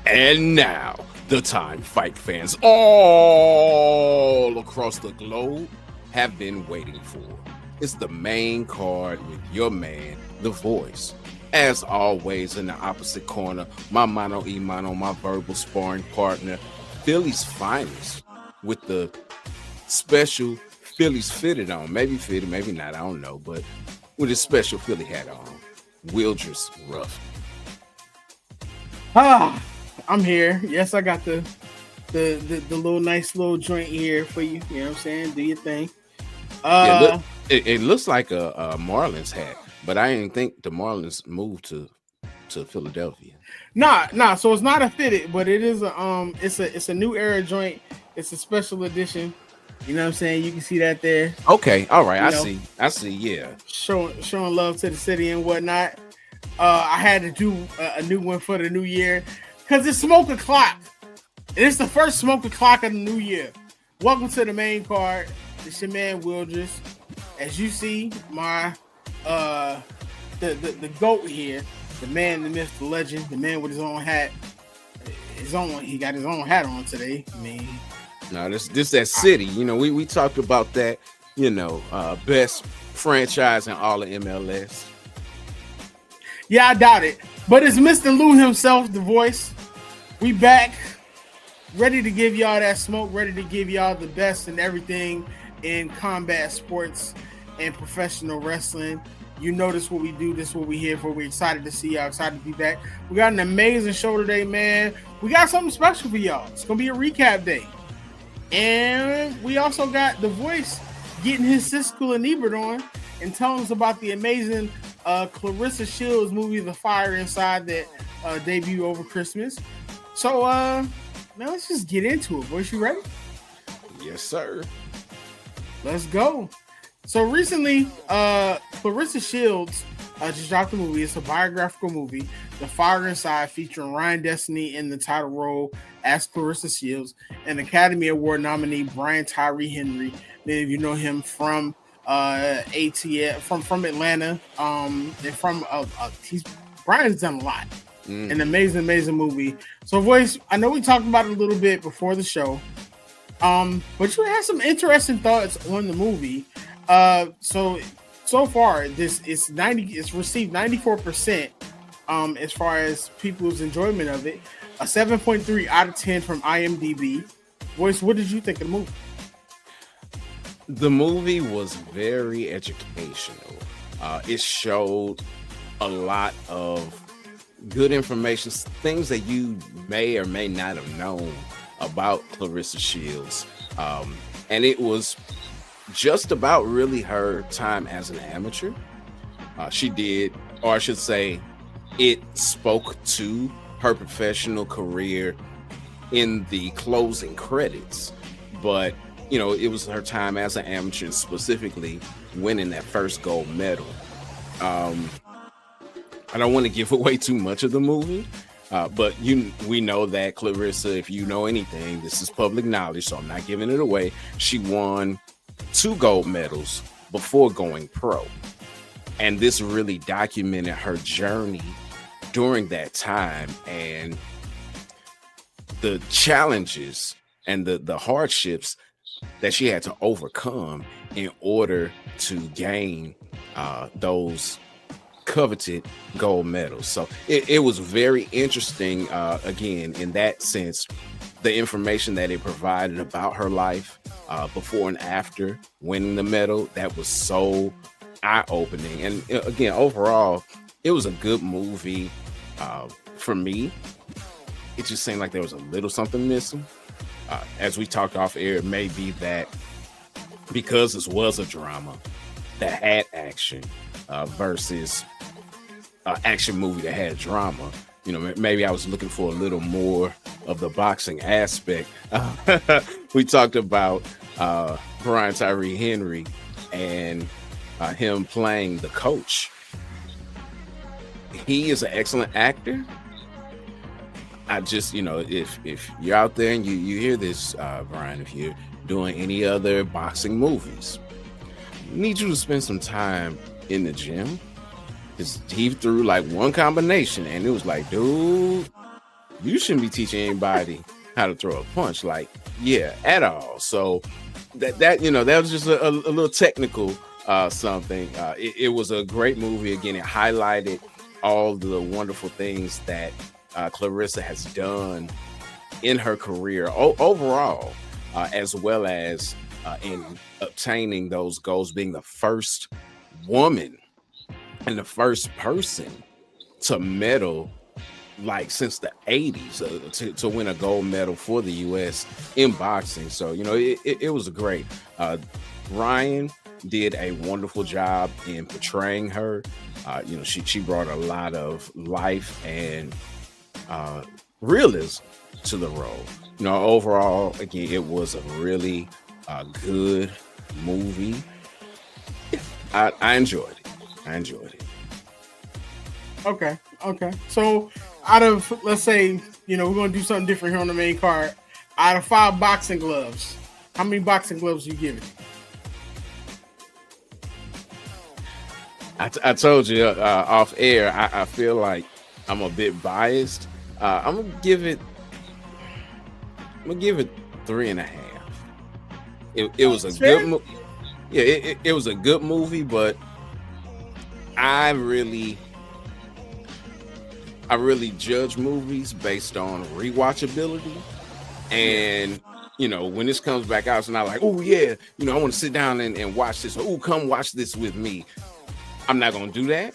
And now, the time fight fans all across the globe have been waiting for. It's the main card with your man, The Voice. As always, in the opposite corner, my mano y mano, my verbal sparring partner, Philly's finest, with the special Philly's fitted on. Maybe fitted, maybe not, I don't know, but with his special Philly hat on, Wildress Ruff. I'm here. Yes, I got the little nice little joint here for you. You know what I'm saying? Do your thing. It looks like a Marlins hat, but I didn't think the Marlins moved to Philadelphia. Nah. So it's not a fitted, but it is it's a new era joint. It's a special edition. You know what I'm saying? You can see that there. Okay, all right. I see. Yeah, showing love to the city and whatnot. I had to do a new one for the new year because it's smoke o'clock. And it's the first smoke o'clock of the new year. Welcome to the main card. It's your man Wildress. As you see, my the GOAT here, the man, the myth, the legend, the man with his own hat. He got his own hat on today. I mean, no, this that city. You know, we talked about that. You know, best franchise in all of MLS. Yeah, I doubt it. But it's Mr. Lou himself, The Voice. We back, ready to give y'all that smoke, ready to give y'all the best and everything in combat sports and professional wrestling. You know this what we do, this what we here for. We're excited to see y'all, excited to be back. We got an amazing show today, man. We got something special for y'all. It's going to be a recap day. And we also got The Voice getting his Siskel and Ebert on and telling us about the amazing Claressa Shields movie, The Fire Inside, that debuted over Christmas. So, now let's just get into it. Boys, you ready? Yes, sir. Let's go. So recently, Claressa Shields just dropped a movie. It's a biographical movie, The Fire Inside, featuring Ryan Destiny in the title role as Claressa Shields, and Academy Award nominee Brian Tyree Henry. Many of you know him from ATL, from Atlanta. And from Brian's done a lot. An amazing movie. So, Voice, I know we talked about it a little bit before the show. But you had some interesting thoughts on the movie. So far, it's received 94% as far as people's enjoyment of it. A 7.3 out of 10 from IMDb. Voice, what did you think of the movie? The movie was very educational. It showed a lot of good information, things that you may or may not have known about Claressa Shields. And it was just about really her time as an amateur. She did, or I should say, it spoke to her professional career in the closing credits. But, you know, it was her time as an amateur, specifically winning that first gold medal. I don't want to give away too much of the movie, but we know that Claressa, if you know anything, this is public knowledge, so I'm not giving it away. She won 2 gold medals before going pro. And this really documented her journey during that time and the challenges and the hardships that she had to overcome in order to gain those coveted gold medals. So it was very interesting, again, in that sense, the information that it provided about her life before and after winning the medal. That was so eye-opening. And again, overall, it was a good movie. For me, it just seemed like there was a little something missing. As we talked off air, it may be that because this was a drama that had action versus an action movie that had drama, you know, maybe I was looking for a little more of the boxing aspect. We talked about Brian Tyree Henry and him playing the coach. He is an excellent actor. I just, you know, if you're out there and you hear this, Brian, if you're doing any other boxing movies, I need you to spend some time in the gym. He threw like one combination and it was like, dude, you shouldn't be teaching anybody how to throw a punch, like, yeah, at all. So that was just a little technical something. It was a great movie. Again, it highlighted all the wonderful things that Claressa has done in her career overall, as well as in obtaining those goals, being the first woman and the first person to medal like since the 80s to win a gold medal for the U.S. in boxing. So, it was great. Ryan did a wonderful job in portraying her. She brought a lot of life and realism to the role. Overall, again, it was a really good movie. I enjoyed it. Okay. So out of, let's say, we're going to do something different here on the main card. Out of 5 boxing gloves, how many boxing gloves you give it? I told you off air, I feel like I'm a bit biased. I'm gonna give it 3.5. It was a good movie. Yeah, it was a good movie, but I really judge movies based on rewatchability. And when this comes back out, it's not like, oh yeah, I want to sit down and watch this. Oh, come watch this with me. I'm not gonna do that.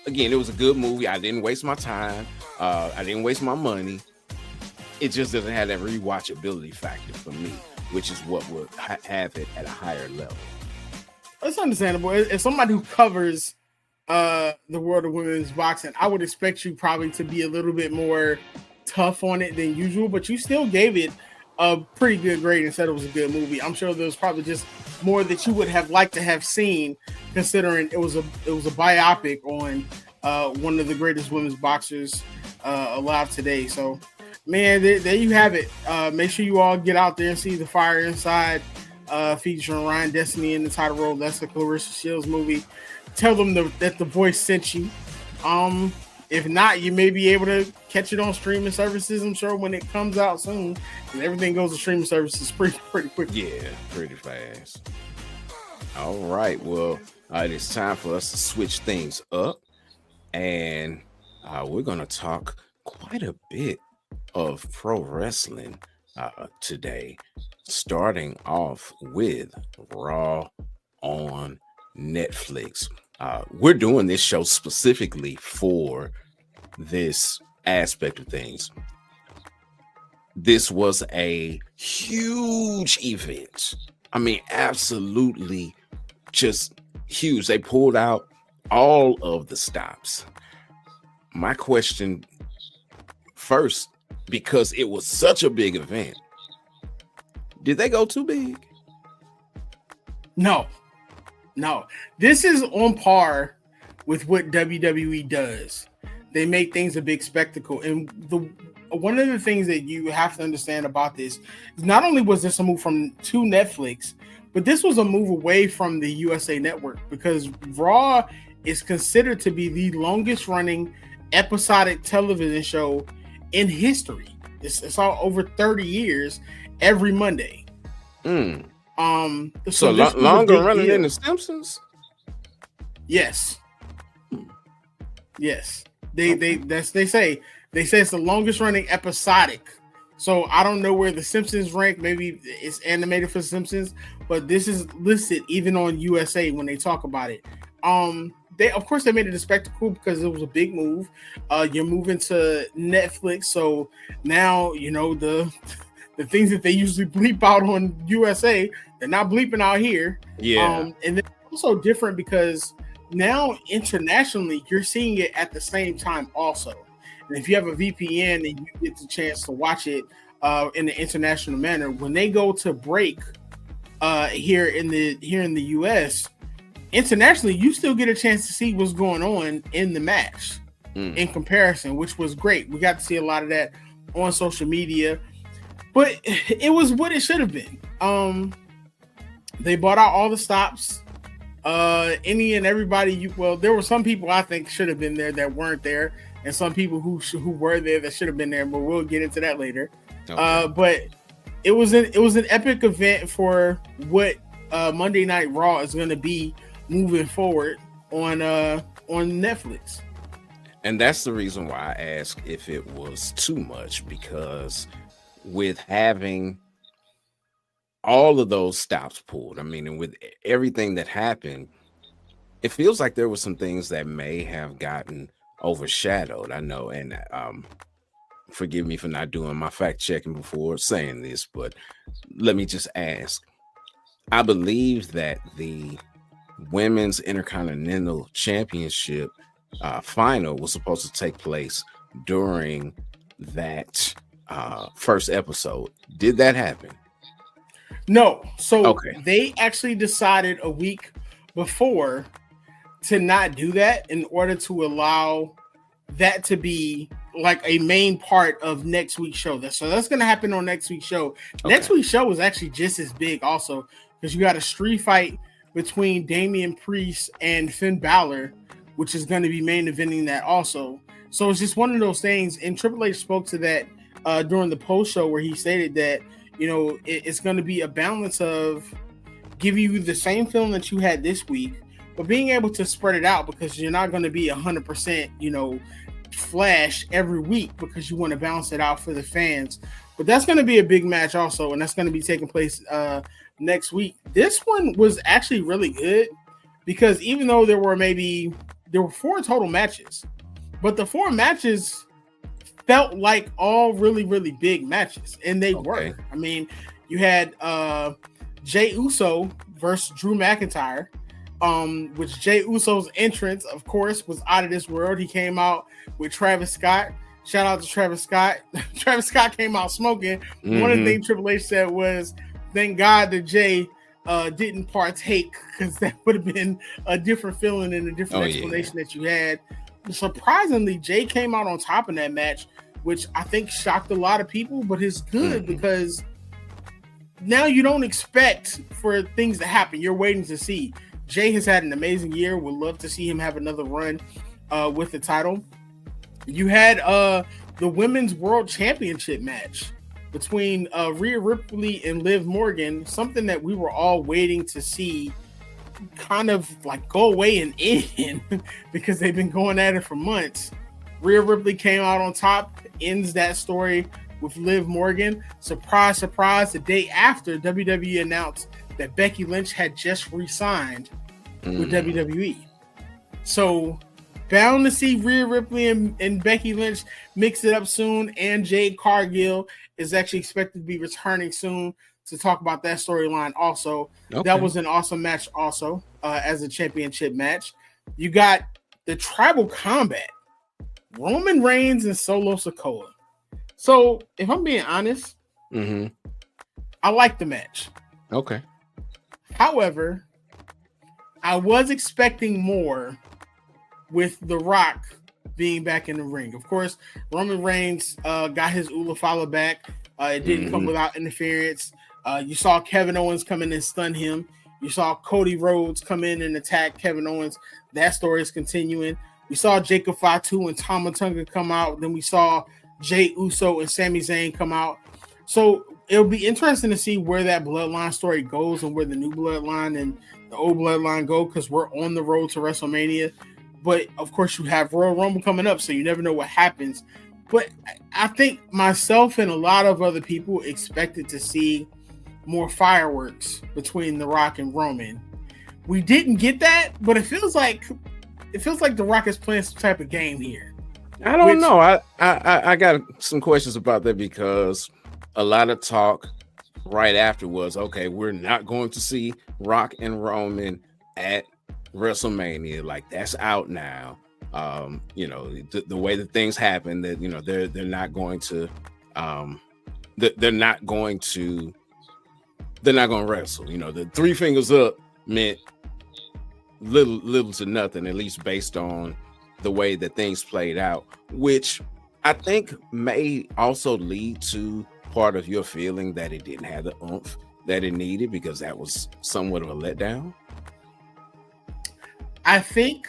Again, it was a good movie. I didn't waste my time. I didn't waste my money. It just doesn't have that rewatchability factor for me, which is what would have it at a higher level. That's understandable. As somebody who covers the world of women's boxing, I would expect you probably to be a little bit more tough on it than usual, but you still gave it a pretty good grade and said it was a good movie. I'm sure there was probably just more that you would have liked to have seen, considering it was a biopic on one of the greatest women's boxers alive today. So, man, there you have it. Make sure you all get out there and see The Fire Inside, featuring Ryan Destiny in the title role. That's the Claressa Shields movie. Tell them that the voice sent you. If not, you may be able to catch it on streaming services, I'm sure, when it comes out soon. And everything goes to streaming services pretty quick. Yeah, pretty fast. All right. Well, it's time for us to switch things up. And we're going to talk quite a bit of pro wrestling today, starting off with Raw on Netflix. We're doing this show specifically for this aspect of things. This was a huge event. I mean, absolutely just huge. They pulled out all of the stops. My question first, because it was such a big event, did they go too big? No. This is on par with what WWE does. They make things a big spectacle. And one of the things that you have to understand about this is not only was this a move to Netflix, but this was a move away from the USA Network, because Raw is considered to be the longest running episodic television show in history. It's all over 30 years every Monday. So longer running than The Simpsons? Yes. They say it's the longest running episodic. So I don't know where The Simpsons rank. Maybe it's animated for The Simpsons, but this is listed even on USA when they talk about it. They made it a spectacle because it was a big move. You're moving to Netflix, so now the things that they usually bleep out on USA, they're not bleeping out here. Yeah. And then also different because now internationally you're seeing it at the same time also. And if you have a VPN and you get the chance to watch it in an international manner, when they go to break here in the US, internationally you still get a chance to see what's going on in the match in comparison, which was great. We got to see a lot of that on social media. But it was what it should have been. They bought out all the stops. Any and everybody. There were some people I think should have been there that weren't there. and some people who were there that should have been there, but we'll get into that later. Okay. But it was an epic event for what Monday Night Raw is going to be moving forward on Netflix. And that's the reason why I asked if it was too much, because with having all of those stops pulled, I mean, and with everything that happened, it feels like there were some things that may have gotten overshadowed. I know, and forgive me for not doing my fact checking before saying this, but let me just ask. I believe that the Women's Intercontinental Championship final was supposed to take place during that first episode. Did that happen? No. So they actually decided a week before to not do that in order to allow that to be like a main part of next week's show. So that's going to happen on next week's show. Next week's show is actually just as big also, because you got a street fight between Damian Priest and Finn Balor, which is going to be main eventing that also. So it's just one of those things. And Triple H spoke to that during the post show, where he stated that, you know, it's going to be a balance of giving you the same feeling that you had this week, but being able to spread it out, because you're not going to be 100%, you know, flash every week, because you want to balance it out for the fans. But that's going to be a big match also, and that's going to be taking place next week. This one was actually really good, because even though there were 4 total matches, but the 4 matches felt like all really, really big matches, and they were. I mean, you had Jey Uso versus Drew McIntyre, which Jey Uso's entrance, of course, was out of this world. He came out with Travis Scott. Shout out to Travis Scott. Travis Scott came out smoking. Mm-hmm. One of the things Triple H said was, thank God that Jey didn't partake, because that would have been a different feeling and a different explanation that you had. Surprisingly, Jey came out on top in that match, which I think shocked a lot of people, but it's good because now you don't expect for things to happen. You're waiting to see. Jey has had an amazing year. Would love to see him have another run with the title. You had the Women's World Championship match between Rhea Ripley and Liv Morgan, something that we were all waiting to see kind of like go away and end because they've been going at it for months. Rhea Ripley came out on top, ends that story with Liv Morgan. Surprise, surprise, the day after WWE announced that Becky Lynch had just re-signed with WWE. So bound to see Rhea Ripley and Becky Lynch mix it up soon, and Jade Cargill is actually expected to be returning soon to talk about that storyline also. That was an awesome match also as a championship match. You got the Tribal Combat, Roman Reigns and Solo Sikoa. So if I'm being honest, I like the match. However, I was expecting more with The Rock being back in the ring. Of course, Roman Reigns got his Ula Fala back. It didn't come without interference. You saw Kevin Owens come in and stun him. You saw Cody Rhodes come in and attack Kevin Owens. That story is continuing. We saw Jacob Fatu and Tama Tonga come out. Then we saw Jey Uso and Sami Zayn come out. So it'll be interesting to see where that bloodline story goes and where the new bloodline and the old bloodline go, because we're on the road to WrestleMania. But of course, you have Royal Rumble coming up, so you never know what happens. But I think myself and a lot of other people expected to see more fireworks between The Rock and Roman. We didn't get that, but it feels like The Rock is playing some type of game here. I don't know. I got some questions about that, because a lot of talk right after was, okay, we're not going to see Rock and Roman at WrestleMania. Like, that's out now. You know, the way that things happen, that, you know, they're not going to wrestle. You know, the 3 fingers up meant little to nothing, at least based on the way that things played out, which I think may also lead to part of your feeling that it didn't have the oomph that it needed, because that was somewhat of a letdown. I think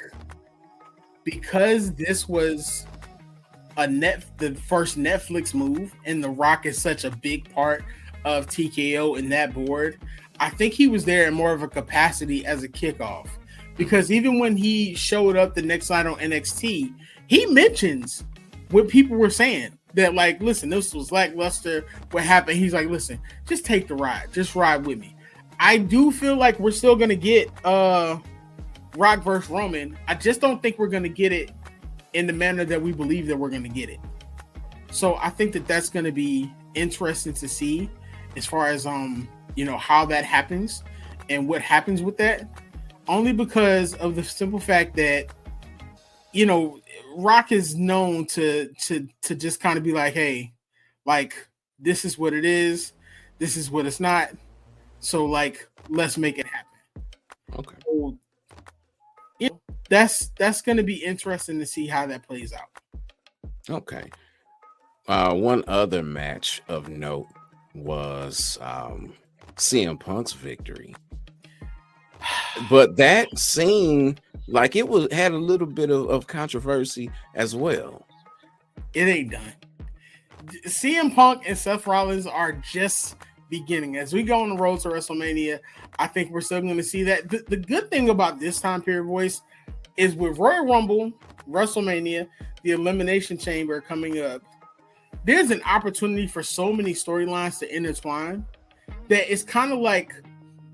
because this was the first Netflix move, and The Rock is such a big part of TKO and that board. I think he was there in more of a capacity as a kickoff, because even when he showed up the next night on NXT, he mentions what people were saying, that like, listen, this was lackluster. What happened? He's like, listen, just take the ride, just ride with me. I do feel like we're still gonna get Rock versus Roman. I just don't think we're gonna get it in the manner that we believe that we're gonna get it. So I think that that's gonna be interesting to see, as far as how that happens and what happens with that. Only because of the simple fact that Rock is known to just kind of be like, hey, like, this is what it is, this is what it's not. So like, let's make it happen. Okay. So, that's going to be interesting to see how that plays out. Okay. One other match of note was CM Punk's victory, but that seemed like it had a little bit of controversy as well. It ain't done. CM Punk and Seth Rollins are just beginning. As we go on the road to WrestleMania, I think we're still going to see that. The good thing about this time period, boys, is with Royal Rumble, WrestleMania, the Elimination Chamber coming up, there's an opportunity for so many storylines to intertwine that it's kind of like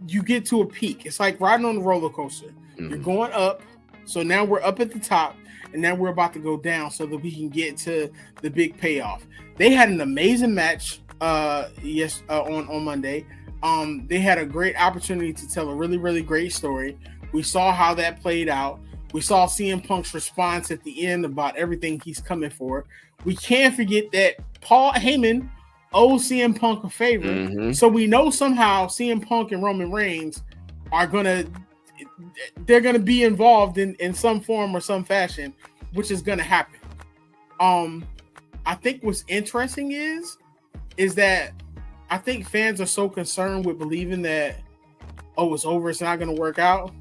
you get to a peak. It's like riding on a roller coaster. Mm-hmm. You're going up, so now we're up at the top, and now we're about to go down so that we can get to the big payoff. They had an amazing match on Monday. They had a great opportunity to tell a really, really great story. We saw how that played out. We saw CM Punk's response at the end about everything he's coming for. We can't forget that Paul Heyman owes CM Punk a favor. Mm-hmm. So we know somehow CM Punk and Roman Reigns are gonna be involved in some form or some fashion, which is gonna happen. I think what's interesting is that I think fans are so concerned with believing that, it's over, it's not gonna work out.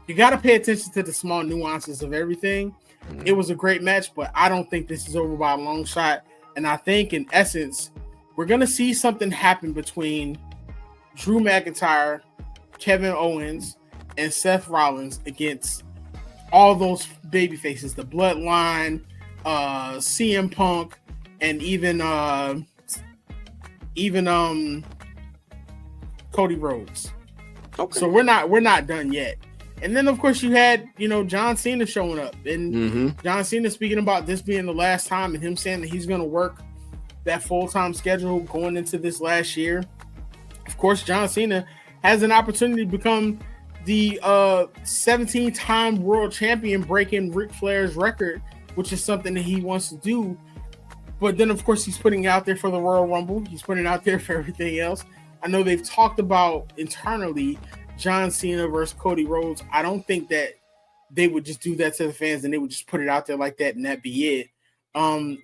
You got to pay attention to the small nuances of everything. Mm-hmm. It was a great match, but I don't think this is over by a long shot. And I think, in essence, we're going to see something happen between Drew McIntyre, Kevin Owens, and Seth Rollins against all those baby faces, the Bloodline, CM Punk, and even Cody Rhodes. Okay. So we're not done yet. And then, of course, you had, John Cena showing up, and mm-hmm. John Cena speaking about this being the last time, and him saying that he's going to work that full-time schedule going into this last year. Of course, John Cena has an opportunity to become the 17-time world champion, breaking Ric Flair's record, which is something that he wants to do. But then, of course, he's putting it out there for the Royal Rumble. He's putting it out there for everything else. I know they've talked about internally John Cena versus Cody Rhodes. I don't think that they would just do that to the fans and they would just put it out there like that and that be it.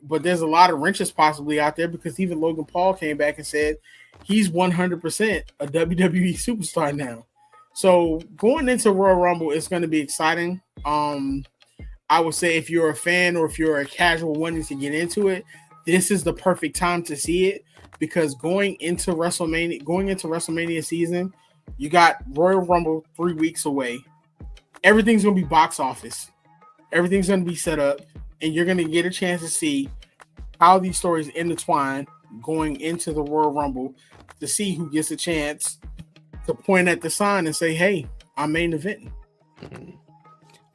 But there's a lot of wrenches possibly out there, because even Logan Paul came back and said he's 100% a WWE superstar now. So going into Royal Rumble, it's going to be exciting. I would say if you're a fan or if you're a casual wanting to get into it, this is the perfect time to see it, because going into WrestleMania season, you got Royal Rumble 3 weeks away. Everything's going to be box office. Everything's going to be set up, and you're going to get a chance to see how these stories intertwine going into the Royal Rumble, to see who gets a chance to point at the sign and say, hey, I'm main eventing. Mm-hmm.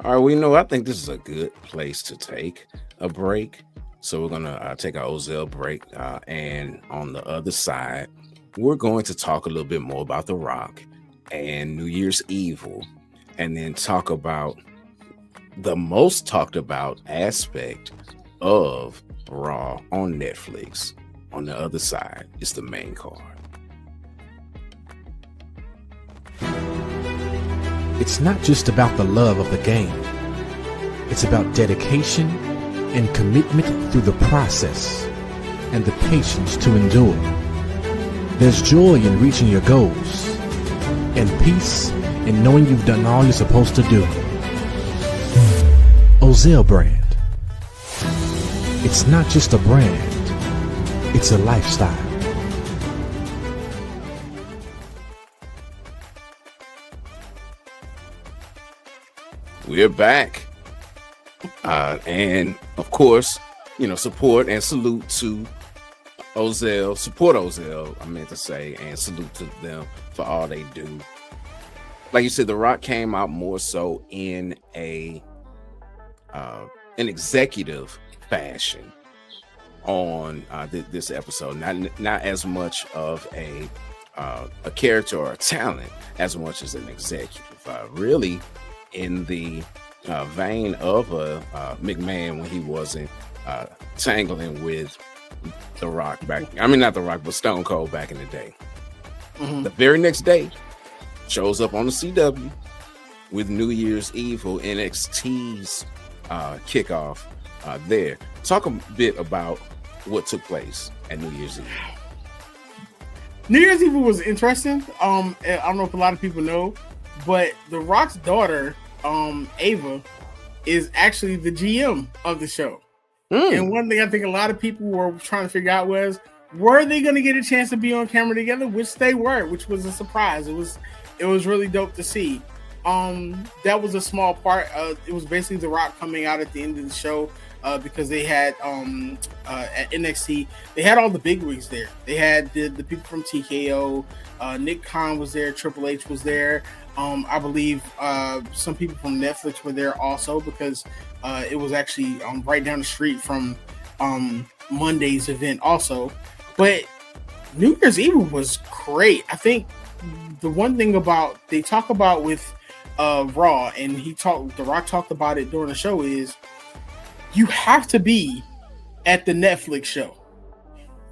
All right, I think this is a good place to take a break. So we're going to take our Ozell break, and on the other side, we're going to talk a little bit more about The Rock and New Year's Evil, and then talk about the most talked about aspect of Raw on Netflix. On the other side is the main card. It's not just about the love of the game. It's about dedication and commitment through the process, and the patience to endure. There's joy in reaching your goals, and peace in knowing you've done all you're supposed to do. Ozell brand. It's not just a brand, it's a lifestyle. We're back. And of course, support and salute to Ozell. Support Ozell, I meant to say, and salute to them for all they do. Like you said, The Rock came out more so in an executive fashion on this episode. Not as much of a character or a talent as much as an executive. Really in the vein of McMahon when he wasn't tangling with The Rock not The Rock, but Stone Cold back in the day. Mm-hmm. The very next day, shows up on the CW with New Year's Evil, NXT's kickoff there. Talk a bit about what took place at New Year's Eve. New Year's Eve was interesting. I don't know if a lot of people know, but The Rock's daughter, Ava, is actually the GM of the show. And one thing I think a lot of people were trying to figure out was, were they going to get a chance to be on camera together? Which they were, which was a surprise. It was really dope to see. That was a small part. It was basically The Rock coming out at the end of the show because they had at NXT, they had all the bigwigs there. They had the people from TKO, Nick Khan was there, Triple H was there. I believe some people from Netflix were there also because it was actually right down the street from Monday's event also. But New Year's Eve was great. I think the one thing they talk about with Raw, and The Rock talked about it during the show, is you have to be at the Netflix show.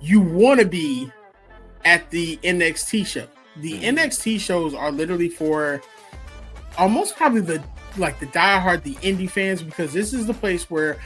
You want to be at the NXT show. The NXT shows are literally for almost probably the diehard, the indie fans, because this is the place where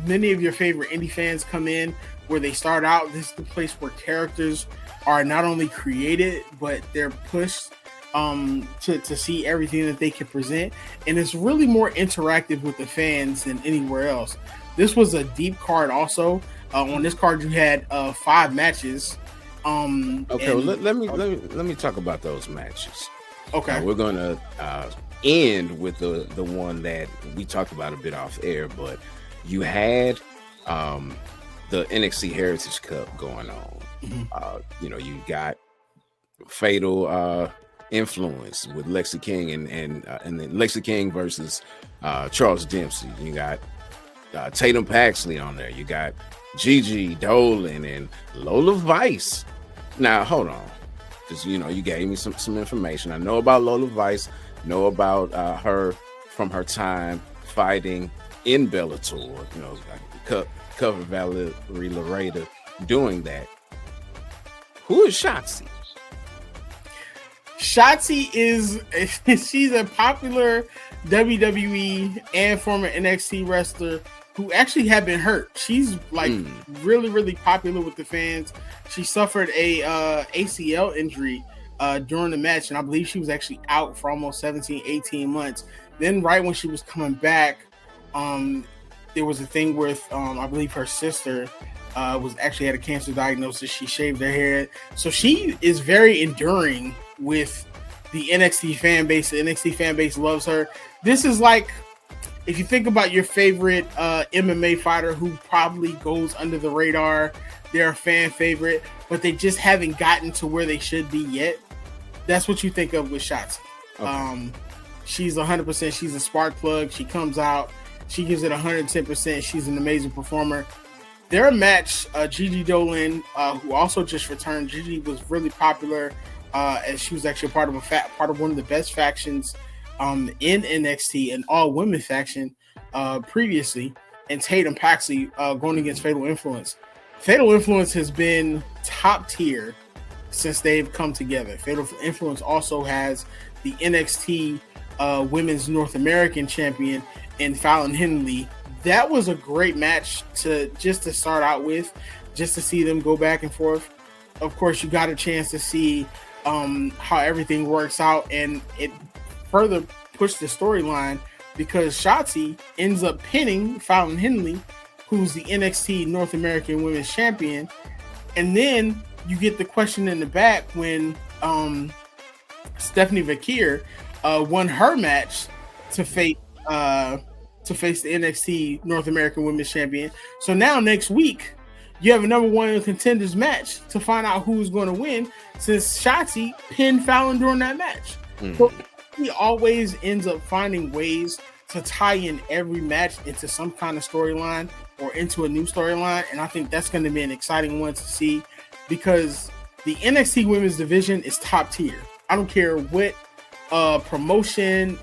many of your favorite indie fans come in, where they start out. This is the place where characters are not only created, but they're pushed to see everything that they can present. And it's really more interactive with the fans than anywhere else. This was a deep card also. On this card, you had 5 matches. Okay, well, let me talk about those matches. Okay, we're gonna end with the one that we talked about a bit off air, but you had the NXT Heritage Cup going on. Mm-hmm. You got Fatal Influence with Lexi King and then Lexi King versus Charles Dempsey. You got Tatum Paxley on there. You got Gigi Dolan and Lola Vice. Now hold on, because you gave me some information. I know about Lola Vice, know about her from her time fighting in Bellator. Cover Valerie Loretta doing that. Who is Shotzi? Shotzi she's a popular WWE and former NXT wrestler who actually had been hurt. She's really, really popular with the fans. She suffered a ACL injury during the match, and I believe she was actually out for almost 17, 18 months. Then right when she was coming back, there was a thing with, I believe her sister was actually had a cancer diagnosis. She shaved her hair. So she is very enduring with the NXT fan base. The NXT fan base loves her. This is like, if you think about your favorite MMA fighter who probably goes under the radar, they're a fan favorite, but they just haven't gotten to where they should be yet. That's what you think of with Shotzi. Okay. She's 100%. She's a spark plug. She comes out. She gives it 110%. She's an amazing performer. Their match, Gigi Dolan, who also just returned. Gigi was really popular, as she was actually part of one of the best factions in NXT, an all-women faction previously, and Tatum Paxley going against Fatal Influence. Fatal Influence has been top tier since they've come together. Fatal Influence also has the NXT Women's North American Champion in Fallon Henley. That was a great match to start out with, just to see them go back and forth. Of course, you got a chance to see how everything works out, and it further pushed the storyline because Shotzi ends up pinning Fallon Henley, who's the NXT North American Women's Champion. And then you get the question in the back when Stephanie Vakir won her match to face the NXT North American Women's Champion. So now next week you have a number one contenders match to find out who's going to win, since Shotzi pinned Fallon during that match. So he always ends up finding ways to tie in every match into some kind of storyline or into a new storyline, and I think that's going to be an exciting one to see, because the NXT Women's Division is top tier. I don't care what promotion,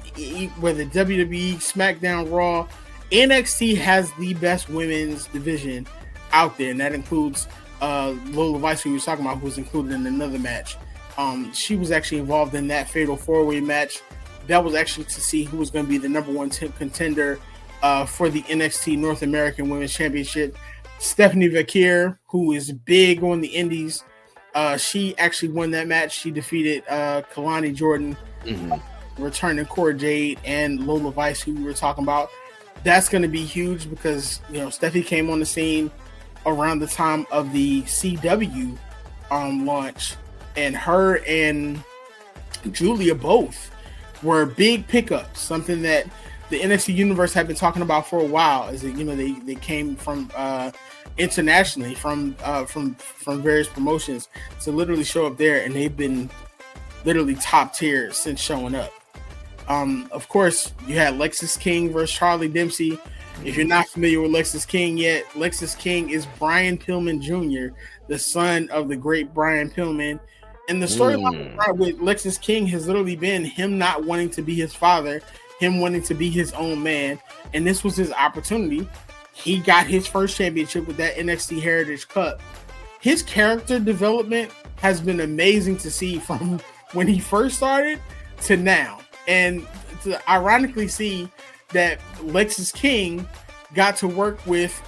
whether WWE, SmackDown, Raw, NXT has the best women's division out there, and that includes Lola Vice, who we were talking about, who was included in another match. She was actually involved in that fatal four-way match. That was actually to see who was going to be the number one contender for the NXT North American Women's Championship. Stephanie Vakir, who is big on the indies, she actually won that match. She defeated Kalani Jordan, returning Cora Jade, and Lola Vice, who we were talking about. That's going to be huge because, you know, Steffi came on the scene around the time of the CW launch, and her and Julia both were big pickups, something that the NXT universe had been talking about for a while. Is that, you know, they came from internationally from various promotions to literally show up there, and they've been literally top tier since showing up. Of course, you had Lexis King versus Charlie Dempsey. If you're not familiar with Lexis King yet, Lexis King is Brian Pillman Jr., the son of the great Brian Pillman. And the storyline with Lexis King has literally been him not wanting to be his father, him wanting to be his own man. And this was his opportunity. He got his first championship with that NXT Heritage Cup. His character development has been amazing to see from when he first started to now. And to ironically see that Lexis King got to work with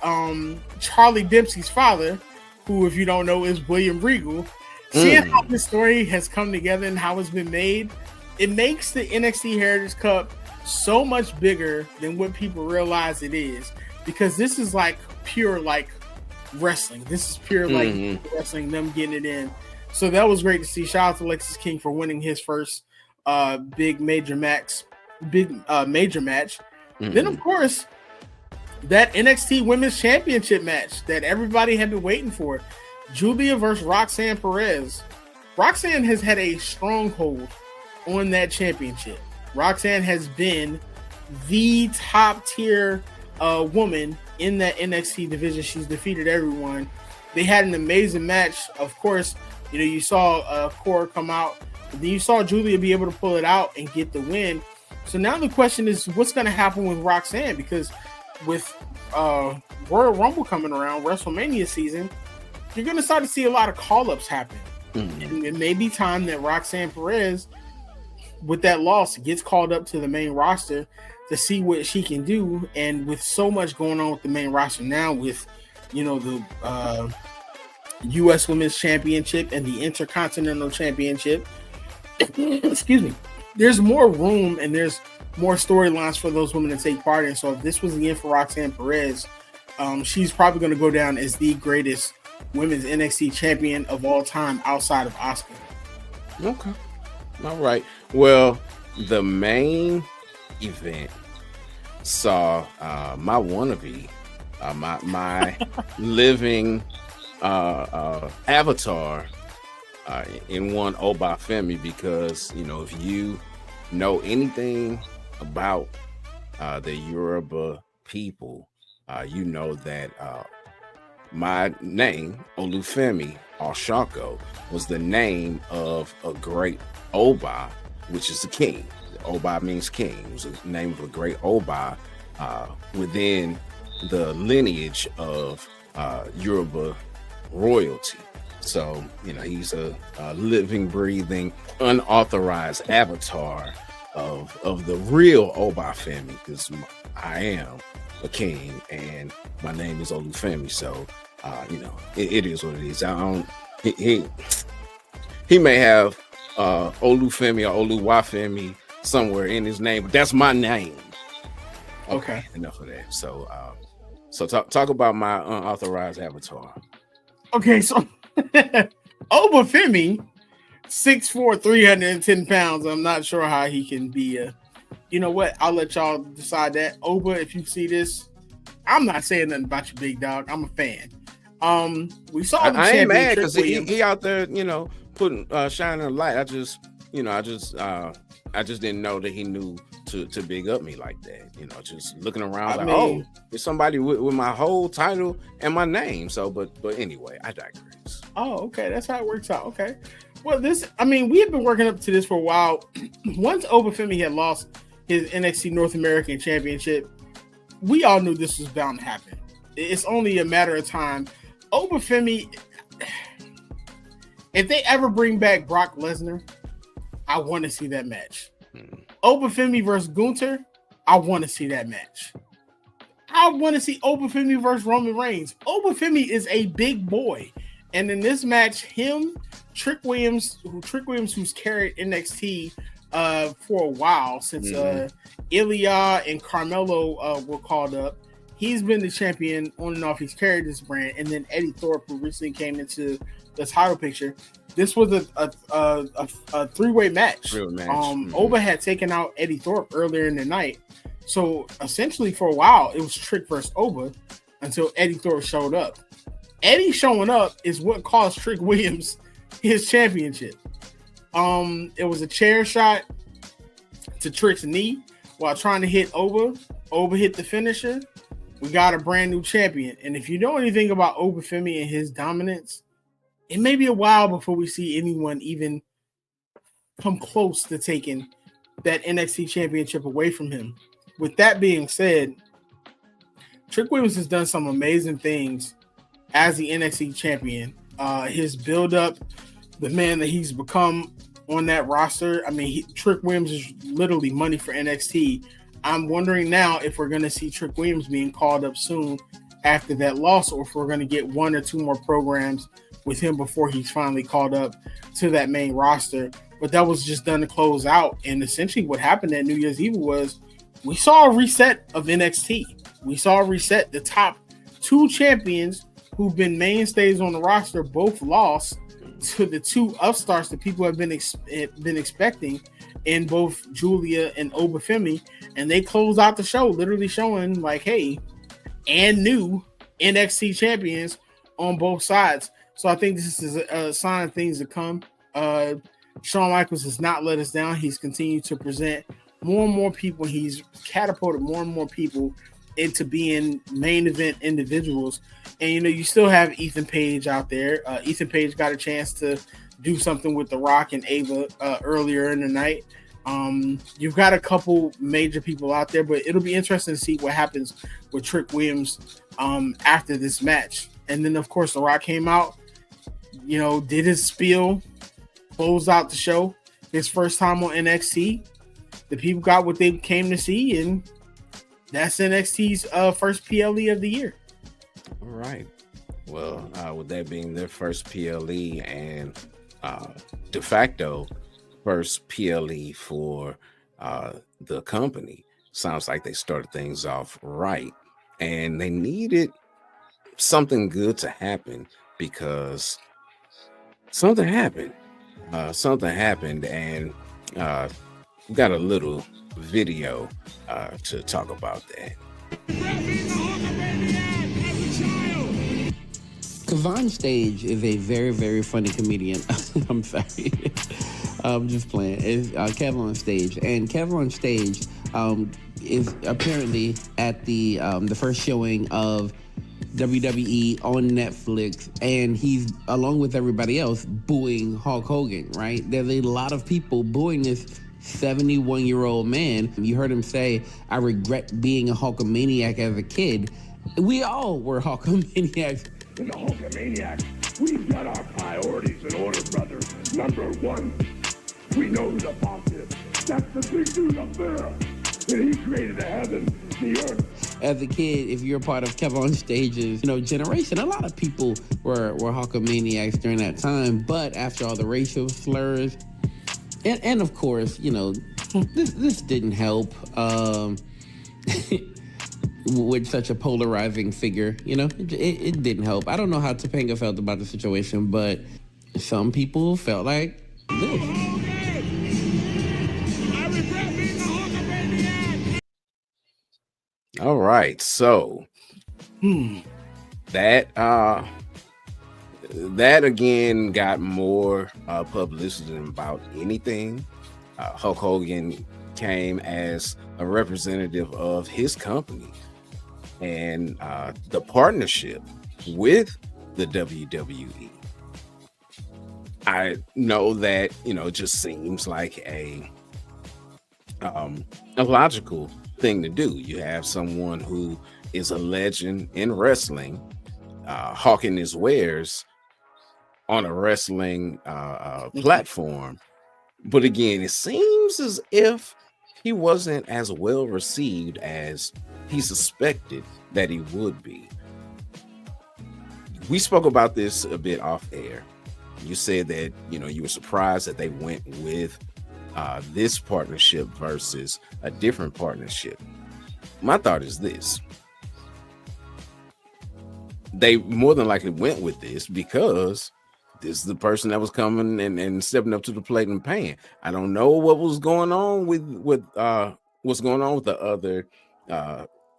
Charlie Dempsey's father, who, if you don't know, is William Regal. Seeing how this story has come together and how it's been made, it makes the NXT Heritage Cup so much bigger than what people realize it is, because this is like pure like wrestling. This is pure like wrestling, them getting it in. So that was great to see. Shout out to Lexis King for winning his first big major match. Then of course, that NXT Women's Championship match that everybody had been waiting for, Julia versus Roxanne Perez. Roxanne has had a stronghold on that championship. Roxanne has been the top tier woman in that NXT division. She's defeated everyone. They had an amazing match. Of course, you know, you saw Cora come out, but then you saw Julia be able to pull it out and get the win. So now the question is, what's going to happen with Roxanne? Because with Royal Rumble coming around, WrestleMania season, you're going to start to see a lot of call-ups happen. And it may be time that Roxanne Perez, with that loss, gets called up to the main roster to see what she can do. And with so much going on with the main roster now, with, you know, the U.S. Women's Championship and the Intercontinental Championship, excuse me, there's more room and there's more storylines for those women to take part in. So if this was the end for Roxanne Perez, she's probably going to go down as the greatest women's NXT champion of all time outside of Asuka. Okay. All right. Well, the main event saw my wannabe, my living avatar in one Oba Femi, because, you know, if you know anything about the Yoruba people, you know that my name, Olufemi Oshanko, was the name of a great Oba, which is the king. Oba means king. It was the name of a great Oba within the lineage of Yoruba royalty. So, you know, he's a living, breathing, unauthorized avatar of the real Oba Femi, because I am a king and my name is Olufemi. So, you know, it is what it is. I don't. He may have Olufemi or Oluwafemi somewhere in his name, but that's my name. Okay. Enough of that. So, So talk about my unauthorized avatar. Okay, so Obafemi, 6'4", 310 pounds. I'm not sure how he can be a. You know what? I'll let y'all decide that. Oba, if you see this, I'm not saying nothing about you, big dog. I'm a fan. We saw the I ain't mad because he out there, putting shining a light. I just didn't know that he knew to big up me like that. Just looking around there's somebody with my whole title and my name. So, but anyway, I digress. Oh, okay, that's how it works out. Okay, well, we have been working up to this for a while. Once Obafemi had lost his NXT North American Championship, we all knew this was bound to happen. It's only a matter of time. Obafemi, if they ever bring back Brock Lesnar, I want to see that match. Obafemi versus Gunther, I want to see that match. I want to see Obafemi versus Roman Reigns. Obafemi is a big boy. And in this match, Trick Williams, who's carried NXT for a while since Ilya and Carmelo were called up. He's been the champion on and off. He's carried this brand. And then Eddie Thorpe, who recently came into the title picture. This was a three-way match. Oba had taken out Eddie Thorpe earlier in the night. So essentially for a while, it was Trick versus Oba until Eddie Thorpe showed up. Eddie showing up is what cost Trick Williams his championship. It was a chair shot to Trick's knee while trying to hit Oba. Oba hit the finisher. We got a brand new champion. And if you know anything about Obafemi and his dominance, it may be a while before we see anyone even come close to taking that NXT championship away from him. With that being said, Trick Williams has done some amazing things as the NXT champion. His build-up, the man that he's become on that roster. I mean, Trick Williams is literally money for NXT. I'm wondering now if we're going to see Trick Williams being called up soon after that loss, or if we're going to get one or two more programs with him before he's finally called up to that main roster. But that was just done to close out. And essentially what happened at New Year's Eve was we saw a reset of NXT. We saw a reset. The top two champions who've been mainstays on the roster both lost to the two upstarts that people have been expecting in both Julia and Obafemi. And they closed out the show, literally showing like, hey, and new NXT champions on both sides. So I think this is a sign of things to come. Shawn Michaels has not let us down. He's continued to present more and more people. He's catapulted more and more people into being main event individuals. And, you still have Ethan Page out there. Ethan Page got a chance to do something with The Rock and Ava earlier in the night. You've got a couple major people out there, but it'll be interesting to see what happens with Trick Williams after this match. And then, of course, The Rock came out, did his spiel, closed out the show. His first time on NXT. The people got what they came to see, and that's NXT's first PLE of the year. All right. Well, with that being their first PLE and de facto first PLE for the company, sounds like they started things off right. And they needed something good to happen because something happened. And we got a little video to talk about that. Kevon Stage is a very, very funny comedian. I'm sorry. I'm just playing. It's Kevon Stage. And Kevon Stage is apparently at the first showing of WWE on Netflix, and he's, along with everybody else, booing Hulk Hogan, right? There's a lot of people booing this 71-year-old man. You heard him say, I regret being a Hulkamaniac as a kid. We all were Hulkamaniacs. In the Hulkamaniacs, we've got our priorities in order, brother. Number one, we know who the boss is. That's the big dude up there. And he created the heaven, the earth. As a kid, if you're part of Kevon Stage's, generation, a lot of people were Hulkamaniacs during that time. But after all the racial slurs, and of course, this didn't help. with such a polarizing figure. You know, it didn't help. I don't know how Topanga felt about the situation, but some people felt like this. All right, so that again got more publicity than about anything. Hulk Hogan came as a representative of his company and the partnership with the WWE. I know that, you know, it just seems like a logical thing to do. You have someone who is a legend in wrestling hawking his wares on a wrestling platform. But again, it seems as if he wasn't as well received as he suspected that he would be. We spoke about this a bit off air. You said that, you know, you were surprised that they went with this partnership versus a different partnership. My thought is this: they more than likely went with this because this is the person that was coming and stepping up to the plate and paying. I don't know what was going on with what's going on with the other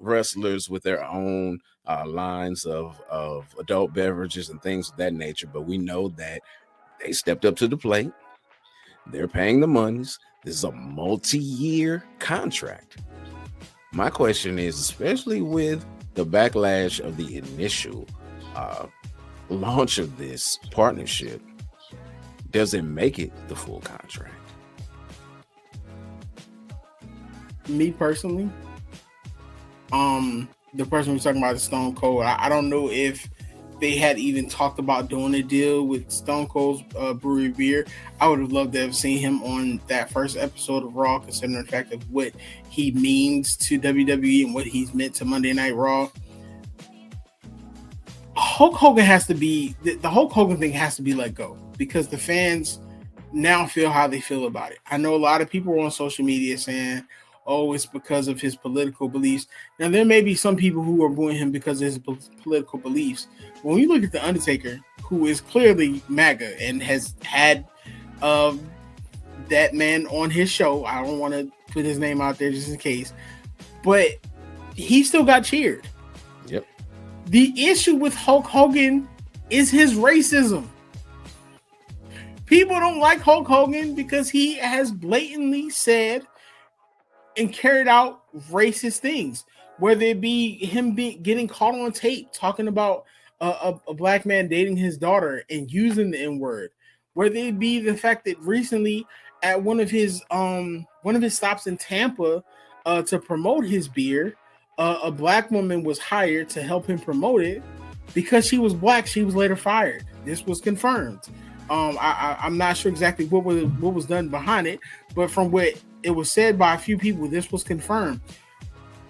wrestlers with their own lines of adult beverages and things of that nature, but we know that they stepped up to the plate. They're paying the monies. This is a multi-year contract. My question is, especially with the backlash of the initial launch of this partnership, does it make it the full contract? Me personally, the person we're talking about is Stone Cold. I don't know if they had even talked about doing a deal with Stone Cold's brewery beer. I would have loved to have seen him on that first episode of Raw, considering the fact of what he means to WWE and what he's meant to Monday Night Raw. Hulk Hogan has to be, the Hulk Hogan thing has to be let go, because the fans now feel how they feel about it. I know a lot of people are on social media saying, oh, it's because of his political beliefs. Now, there may be some people who are booing him because of his political beliefs. When you look at The Undertaker, who is clearly MAGA and has had that man on his show, I don't want to put his name out there just in case, but he still got cheered. Yep. The issue with Hulk Hogan is his racism. People don't like Hulk Hogan because he has blatantly said and carried out racist things, whether it be him getting caught on tape talking about a black man dating his daughter and using the N-word, whether it be the fact that recently at one of his stops in Tampa to promote his beer, a black woman was hired to help him promote it. Because she was black, she was later fired. This was confirmed. I'm not sure exactly what was done behind it, but from what it was said by a few people, this was confirmed.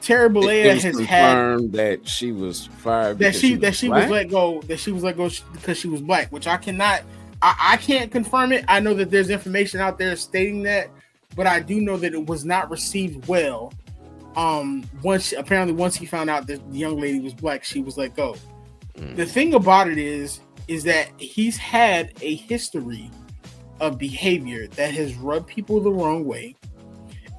Terry Bollea has confirmed that she was fired. That she was let go. That she was let go because she was black, which I can't confirm it. I know that there's information out there stating that, but I do know that it was not received well. Once he found out that the young lady was black, she was let go. The thing about it is that he's had a history of behavior that has rubbed people the wrong way.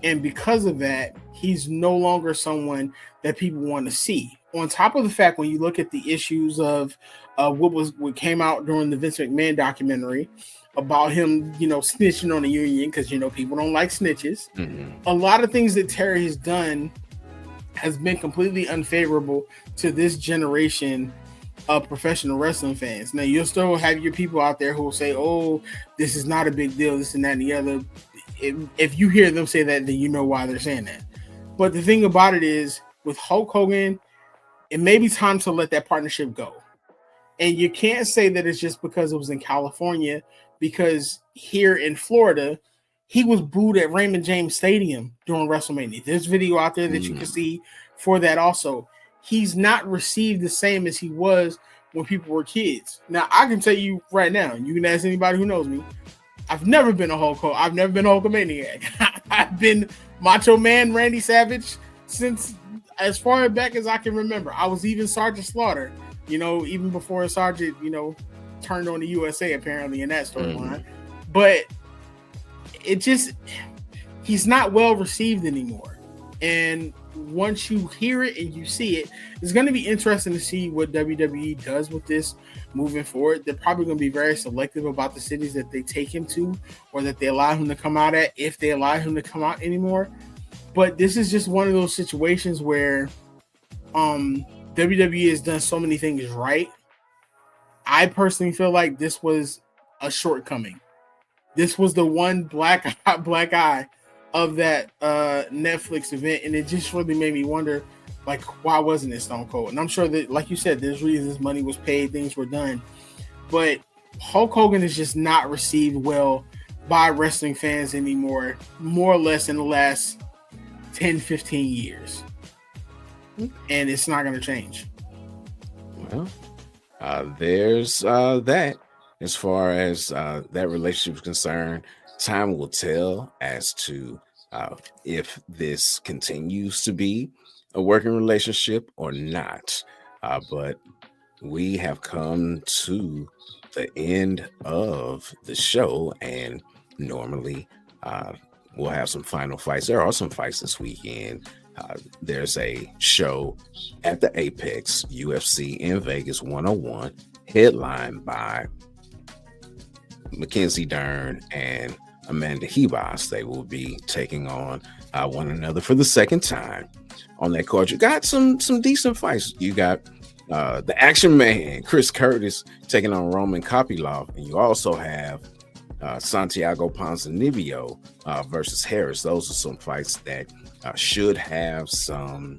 And because of that, he's no longer someone that people want to see. On top of the fact, when you look at the issues of what came out during the Vince McMahon documentary about him, snitching on the union, because, people don't like snitches. Mm-hmm. A lot of things that Terry has done has been completely unfavorable to this generation of professional wrestling fans. Now, you'll still have your people out there who will say, oh, this is not a big deal, this and that and the other. If you hear them say that, then you know why they're saying that. But the thing about it is, with Hulk Hogan, it may be time to let that partnership go. And you can't say that it's just because it was in California, because here in Florida, he was booed at Raymond James Stadium during WrestleMania. There's video out there that you can see for that also. He's not received the same as he was when people were kids. Now, I can tell you right now, you can ask anybody who knows me, I've never been a Hulk Hogan. I've never been a Hulkamaniac. I've been Macho Man Randy Savage since as far back as I can remember. I was even Sergeant Slaughter, even before Sergeant, turned on the USA apparently in that storyline. But he's not well received anymore. And once you hear it and you see it, it's going to be interesting to see what WWE does with this moving forward. They're probably going to be very selective about the cities that they take him to or that they allow him to come out at, if they allow him to come out anymore. But this is just one of those situations where WWE has done so many things right. I personally feel like this was a shortcoming. This was the one black eye of that Netflix event, and it just really made me wonder, like, why wasn't it Stone Cold? And I'm sure that, like you said, there's reasons money was paid, things were done, but Hulk Hogan is just not received well by wrestling fans anymore, more or less in the last 10, 15 years. And it's not going to change. Well, there's that. As far as that relationship is concerned, time will tell as to if this continues to be a working relationship or not. But we have come to the end of the show, and normally we'll have some final fights. There are some fights this weekend. There's a show at the Apex UFC in Vegas 101, headlined by Mackenzie Dern and Amanda Hebos. They will be taking on one another for the second time on that card. You got some decent fights. You got the Action Man, Chris Curtis, taking on Roman Kopylov, and you also have Santiago Ponzinibbio versus Harris. Those are some fights that should have some,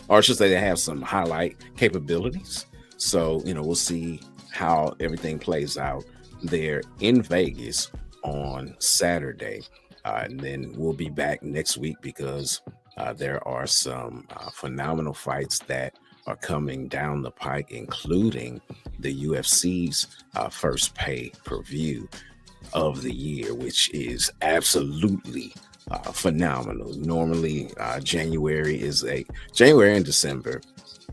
or I should say, they have some highlight capabilities. So, we'll see how everything plays out there in Vegas on Saturday. And then we'll be back next week because there are some phenomenal fights that are coming down the pike, including the UFC's first pay-per-view of the year, which is absolutely phenomenal. Normally, January and December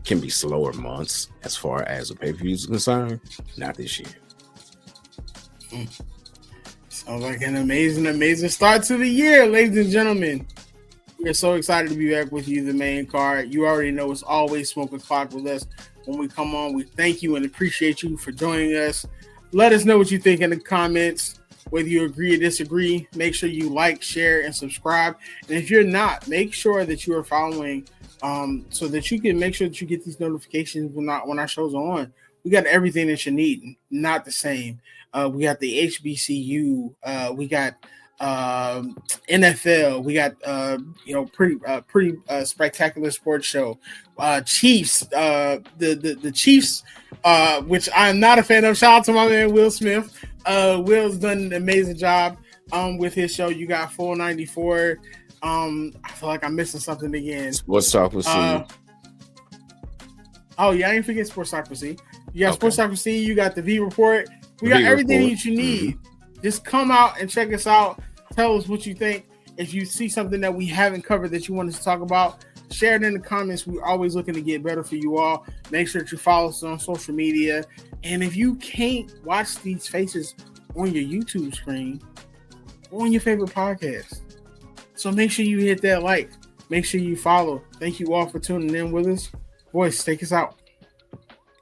can be slower months as far as the pay-per-view is concerned. Not this year. Sounds like an amazing start to the year, ladies and gentlemen. We're so excited to be back with you, the main card. You already know it's always Smoke O'Clock with us. When we come on, we thank you and appreciate you for joining us. Let us know what you think in the comments, whether you agree or disagree. Make sure you like, share, and subscribe. And if you're not, make sure that you are following so that you can make sure that you get these notifications when our shows are on. We got everything that you need, not the same. We got the HBCU. We got NFL. We got pretty spectacular sports show. Chiefs. The Chiefs, which I'm not a fan of. Shout out to my man Will Smith. Will's done an amazing job with his show. You got 494. I feel like I'm missing something again. Sports Talk with C. Oh yeah, I didn't forget Sports Talk with C. You got Sports Talk with C. You got the V Report. We got everything that you need. Just come out and check us out. Tell us what you think. If you see something that we haven't covered that you want us to talk about, share it in the comments. We're always looking to get better for you all. Make sure that you follow us on social media. And if you can't watch these faces on your YouTube screen, on your favorite podcast, so make sure you hit that like. Make sure you follow. Thank you all for tuning in with us. Boys, take us out.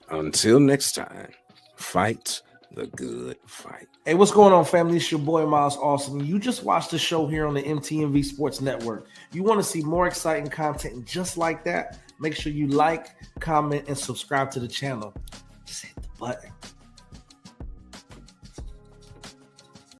Until next time, fight the good fight. Hey, what's going on, family? It's your boy, Miles Austin. You just watched the show here on the MTMV Sports Network. You want to see more exciting content just like that? Make sure you like, comment, and subscribe to the channel. Just hit the button.